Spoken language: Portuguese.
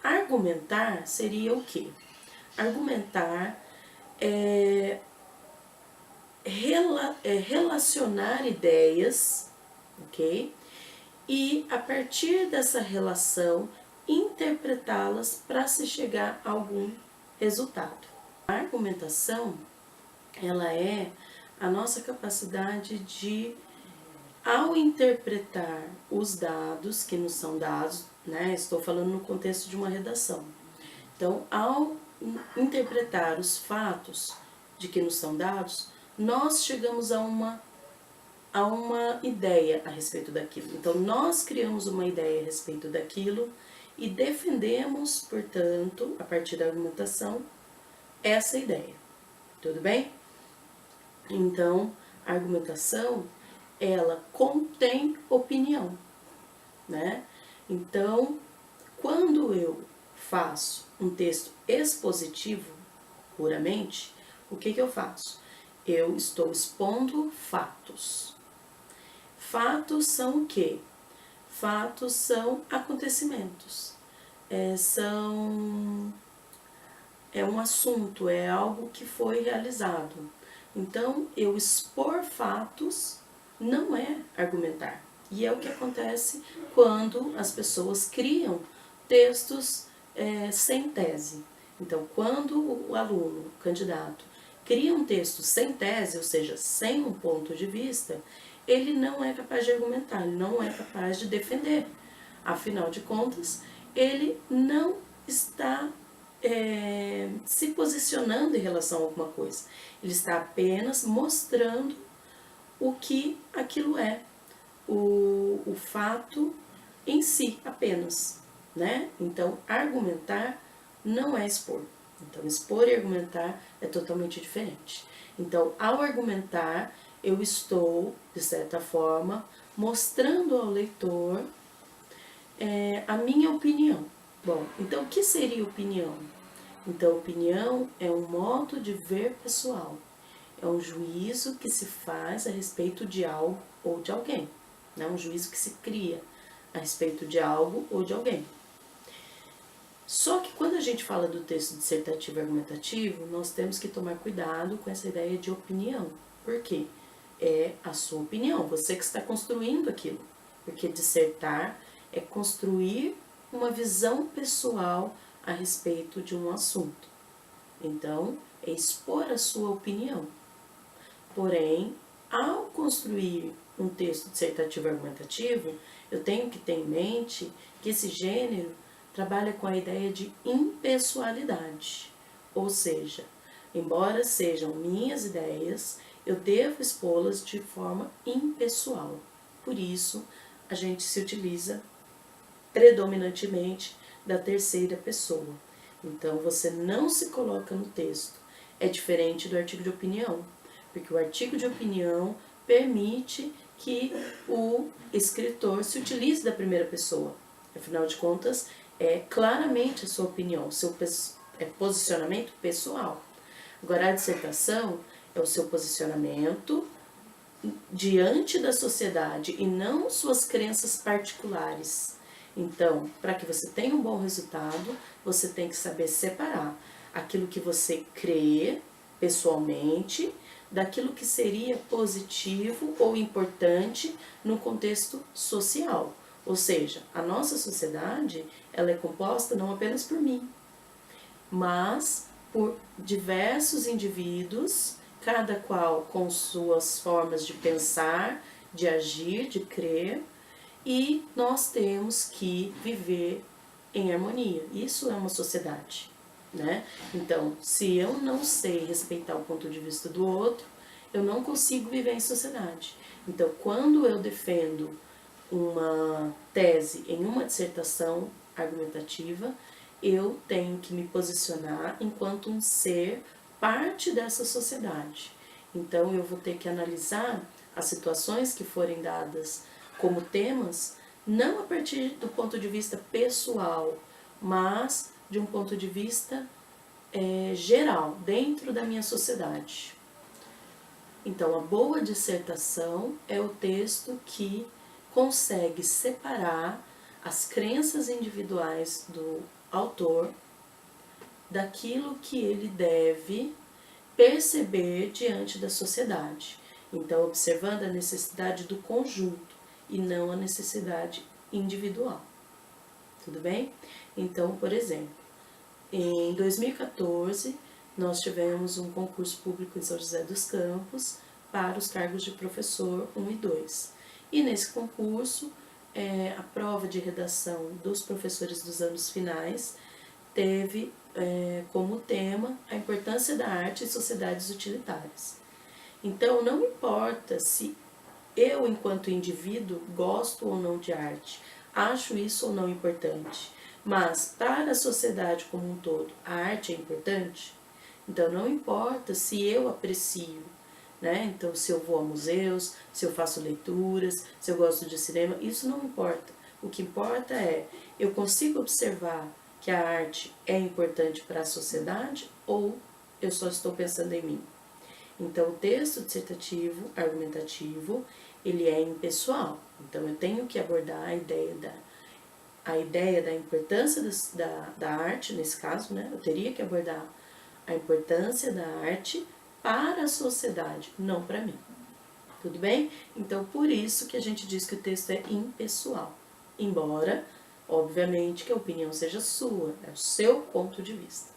argumentar seria o quê? Argumentar é relacionar ideias, ok? E a partir dessa relação interpretá-las para se chegar a algum resultado. A argumentação, ela é a nossa capacidade de, ao interpretar os dados que nos são dados, né, estou falando no contexto de uma redação. Então, ao interpretar os fatos de que nos são dados, nós chegamos a uma ideia a respeito daquilo. Então, nós criamos uma ideia a respeito daquilo e defendemos, portanto, a partir da argumentação, essa ideia. Tudo bem? Então, a argumentação, ela contém opinião, né? Então, quando eu faço um texto expositivo, puramente, o que eu faço? Eu estou expondo fatos. Fatos são o quê? Fatos são acontecimentos. É um assunto, é algo que foi realizado. Então, eu expor fatos não é argumentar. E é o que acontece quando as pessoas criam textos sem tese. Então, quando o aluno, o candidato, cria um texto sem tese, ou seja, sem um ponto de vista, ele não é capaz de argumentar, ele não é capaz de defender. Afinal de contas, ele não está se posicionando em relação a alguma coisa. Ele está apenas mostrando o que aquilo é, o fato em si apenas, né? Então, argumentar não é expor. Então, expor e argumentar é totalmente diferente. Então, ao argumentar, eu estou, de certa forma, mostrando ao leitor a minha opinião. Bom, então o que seria opinião? Então, opinião é um modo de ver pessoal. É um juízo que se faz a respeito de algo ou de alguém. Não é um juízo que se cria a respeito de algo ou de alguém. Só que quando a gente fala do texto dissertativo e argumentativo, nós temos que tomar cuidado com essa ideia de opinião. Por quê? É a sua opinião, você que está construindo aquilo. Porque dissertar é construir uma visão pessoal a respeito de um assunto. Então, é expor a sua opinião. Porém, ao construir um texto dissertativo argumentativo, eu tenho que ter em mente que esse gênero trabalha com a ideia de impessoalidade. Ou seja, embora sejam minhas ideias, eu devo expô-las de forma impessoal. Por isso, a gente se utiliza predominantemente da terceira pessoa. Então, você não se coloca no texto. É diferente do artigo de opinião, porque o artigo de opinião permite que o escritor se utilize da primeira pessoa. Afinal de contas, é claramente a sua opinião, seu posicionamento pessoal. Agora, a dissertação é o seu posicionamento diante da sociedade e não suas crenças particulares. Então, para que você tenha um bom resultado, você tem que saber separar aquilo que você crê pessoalmente daquilo que seria positivo ou importante no contexto social. Ou seja, a nossa sociedade, ela é composta não apenas por mim, mas por diversos indivíduos, cada qual com suas formas de pensar, de agir, de crer, e nós temos que viver em harmonia. Isso é uma sociedade, né? Então, se eu não sei respeitar o ponto de vista do outro, eu não consigo viver em sociedade. Então, quando eu defendo uma tese em uma dissertação argumentativa, eu tenho que me posicionar enquanto um ser parte dessa sociedade. Então, eu vou ter que analisar as situações que forem dadas como temas, não a partir do ponto de vista pessoal, mas de um ponto de vista geral, dentro da minha sociedade. Então, a boa dissertação é o texto que consegue separar as crenças individuais do autor daquilo que ele deve perceber diante da sociedade. Então, observando a necessidade do conjunto e não a necessidade individual. Tudo bem? Então, por exemplo, em 2014, nós tivemos um concurso público em São José dos Campos para os cargos de professor 1 e 2. E nesse concurso, a prova de redação dos professores dos anos finais teve como tema a importância da arte em sociedades utilitárias. Então, não importa se eu, enquanto indivíduo, gosto ou não de arte, acho isso ou não importante, mas para a sociedade como um todo, a arte é importante? Então, não importa se eu aprecio, né? Então, se eu vou a museus, se eu faço leituras, se eu gosto de cinema, isso não importa. O que importa é, eu consigo observar que a arte é importante para a sociedade ou eu só estou pensando em mim? Então, o texto dissertativo, argumentativo, ele é impessoal. Então, eu tenho que abordar a ideia da importância da arte, nesse caso, né? Eu teria que abordar a importância da arte para a sociedade, não para mim. Tudo bem? Então, por isso que a gente diz que o texto é impessoal. Embora, obviamente, que a opinião seja sua, é o seu ponto de vista.